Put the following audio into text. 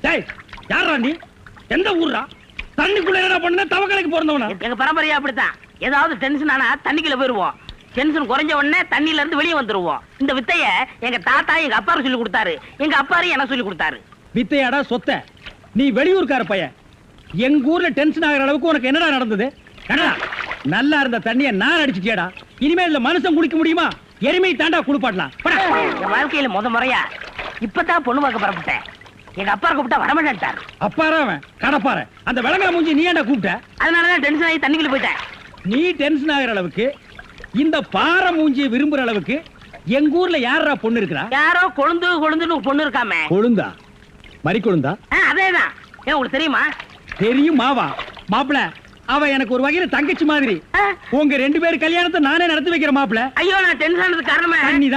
டேய் யாரா நீ? எந்த ஊர்ரா? தண்ணிக்குள்ள என்ன பண்ண? தவக்கலைக்கு பிறந்தவனா? எங்க பரம்பரையா அப்படித்தான். ஏதாவது டென்ஷன் ஆனா தண்ணிக்குள்ள போயிருவோம். டென்ஷன் குறைஞ்ச உடனே தண்ணில இருந்து வெளியே வந்துருவோம். இந்த வித்தைய எங்க தாத்தா எங்க அப்பாரு சொல்லி கொடுத்தாரு. எங்க அப்பாரு எனக்கு சொல்லி கொடுத்தாரு. வித்தையாடா சொத்த? நீ வெளியூர்கார பையன். எங்க ஊர்ல டென்ஷன் ஆகிற அளவுக்கு உனக்கு என்னடா நடந்தது? கண்ணா, நல்லா இருந்த தண்ணிய நான் அடிச்சுட்டியாடா. இனிமே இல்ல மனுஷன் குடிக்க முடியுமா? எருமை தாண்டா குளிப்பாட்டலாம். என் வாழ்க்கையில முறையா இப்பதான் பொண்ணு பார்க்க பரப்பிட்டேன். எங்க அப்பா கூப்பிட்டா வரமாட்டார். அப்பாரா அவன் கடப்பார. அந்த விளங்கா மூஞ்சி நீ ஏன்டா கூப்பிட்ட? அதனாலதான் டென்ஷன் ஆகி தண்ணிக்குள்ள போயிட்டேன். நீ டென்ஷன் ஆகிற அளவுக்கு இந்த பாறை மூஞ்சியை விரும்புற அளவுக்கு எங்க ஊர்ல யாரா பொண்ணு இருக்கிறா? யாரோ கொழுந்துன்னு ஒரு பொண்ணு இருக்காமே. கொழுந்தா? மறி கொழுந்தா? அதேதான். ஏன் உங்களுக்கு தெரியுமா? தெரியும் மாவா. மாப்பிள, அவ எனக்கு ஒரு வகையில தங்கச்சி மாதிரி. உங்க 2 பேர் கல்யாணத்தை நானே நடத்தி வைக்கிற மாப்பிள. ஐயோ, நான் டென்ஷன் ஆனதுக்கு காரணமே நீதான்.